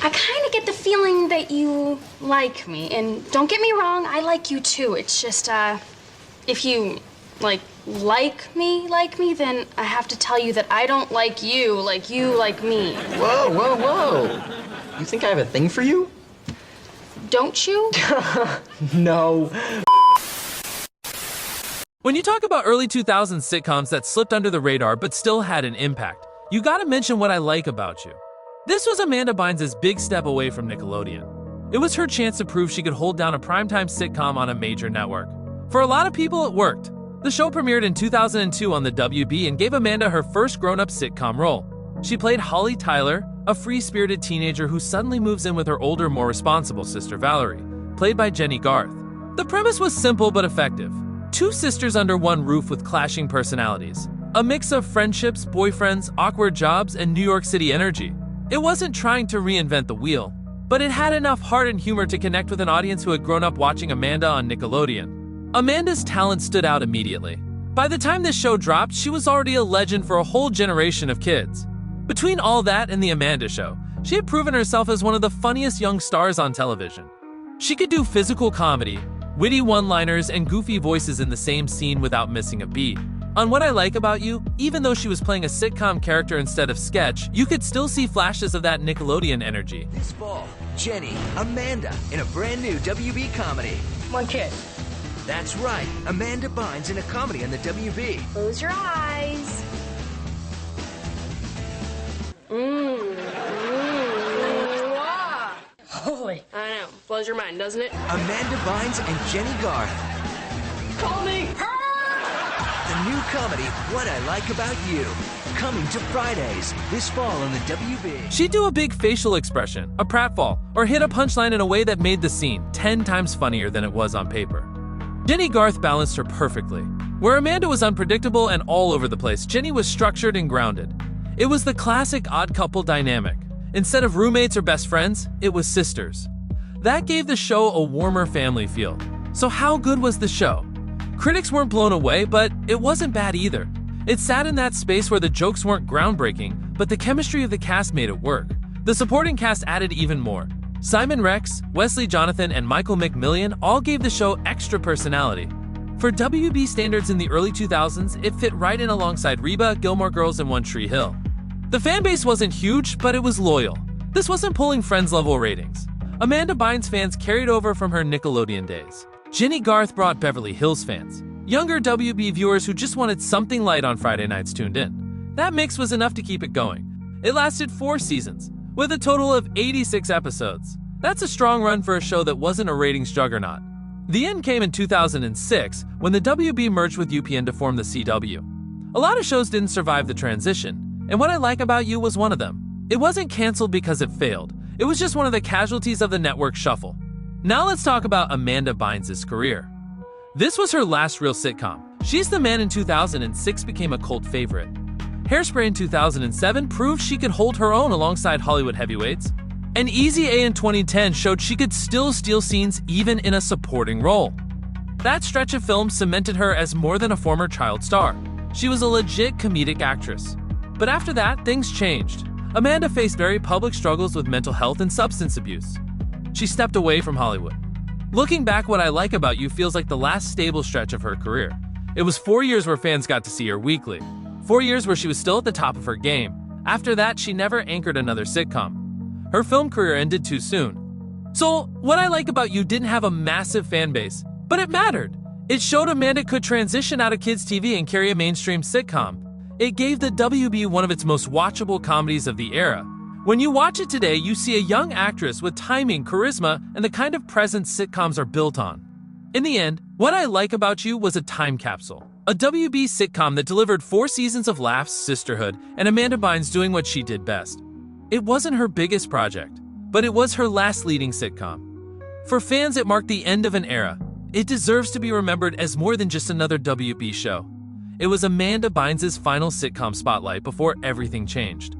I kind of get the feeling that you like me. And don't get me wrong, I like you too. It's just, if you, like me, then I have to tell you that I don't like you like me. Whoa, whoa, whoa. You think I have a thing for you? Don't you? No. When you talk about early 2000s sitcoms that slipped under the radar but still had an impact, you gotta mention What I Like About You. This was Amanda Bynes' big step away from Nickelodeon. It was her chance to prove she could hold down a primetime sitcom on a major network. For a lot of people, it worked. The show premiered in 2002 on the WB and gave Amanda her first grown-up sitcom role. She played Holly Tyler, a free-spirited teenager who suddenly moves in with her older, more responsible sister Valerie, played by Jenny Garth. The premise was simple but effective. Two sisters under one roof with clashing personalities. A mix of friendships, boyfriends, awkward jobs, and New York City energy. It wasn't trying to reinvent the wheel, but it had enough heart and humor to connect with an audience who had grown up watching Amanda on Nickelodeon. Amanda's talent stood out immediately. By the time this show dropped, she was already a legend for a whole generation of kids. Between all that and The Amanda Show, she had proven herself as one of the funniest young stars on television. She could do physical comedy, witty one-liners, and goofy voices in the same scene without missing a beat. On What I Like About You, even though she was playing a sitcom character instead of sketch, you could still see flashes of that Nickelodeon energy. This fall, Jenny, Amanda, in a brand new WB comedy. One kid. That's right, Amanda Bynes in a comedy on the WB. Close your eyes. Holy, I know. Blows your mind, doesn't it? Amanda Bynes and Jenny Garth. Call me her! The new comedy, What I Like About You. Coming to Fridays, this fall on the WB. She'd do a big facial expression, a pratfall, or hit a punchline in a way that made the scene 10 times funnier than it was on paper. Jenny Garth balanced her perfectly. Where Amanda was unpredictable and all over the place, Jenny was structured and grounded. It was the classic odd couple dynamic. Instead of roommates or best friends, it was sisters. That gave the show a warmer family feel. So how good was the show? Critics weren't blown away, but it wasn't bad either. It sat in that space where the jokes weren't groundbreaking, but the chemistry of the cast made it work. The supporting cast added even more. Simon Rex, Wesley Jonathan, and Michael McMillian all gave the show extra personality. For WB standards in the early 2000s, it fit right in alongside Reba, Gilmore Girls, and One Tree Hill. The fanbase wasn't huge, but it was loyal. This wasn't pulling Friends-level ratings. Amanda Bynes fans carried over from her Nickelodeon days. Jenny Garth brought Beverly Hills fans. Younger WB viewers who just wanted something light on Friday nights tuned in. That mix was enough to keep it going. It lasted 4 seasons, with a total of 86 episodes. That's a strong run for a show that wasn't a ratings juggernaut. The end came in 2006, when the WB merged with UPN to form the CW. A lot of shows didn't survive the transition, and What I Like About You was one of them. It wasn't canceled because it failed. It was just one of the casualties of the network shuffle. Now let's talk about Amanda Bynes' career. This was her last real sitcom. She's the Man in 2006 became a cult favorite. Hairspray in 2007 proved she could hold her own alongside Hollywood heavyweights. And Easy A in 2010 showed she could still steal scenes even in a supporting role. That stretch of film cemented her as more than a former child star. She was a legit comedic actress. But after that, things changed. Amanda faced very public struggles with mental health and substance abuse. She stepped away from Hollywood. Looking back, What I Like About You feels like the last stable stretch of her career. It was 4 years where fans got to see her weekly. 4 years where she was still at the top of her game. After that, she never anchored another sitcom. Her film career ended too soon. So, What I Like About You didn't have a massive fan base, but it mattered. It showed Amanda could transition out of kids' TV and carry a mainstream sitcom. It gave the WB one of its most watchable comedies of the era. When you watch it today, you see a young actress with timing, charisma, and the kind of presence sitcoms are built on. In the end, What I Like About You was a time capsule. A WB sitcom that delivered 4 seasons of laughs, sisterhood, and Amanda Bynes doing what she did best. It wasn't her biggest project, but it was her last leading sitcom. For fans, it marked the end of an era. It deserves to be remembered as more than just another WB show. It was Amanda Bynes' final sitcom spotlight before everything changed.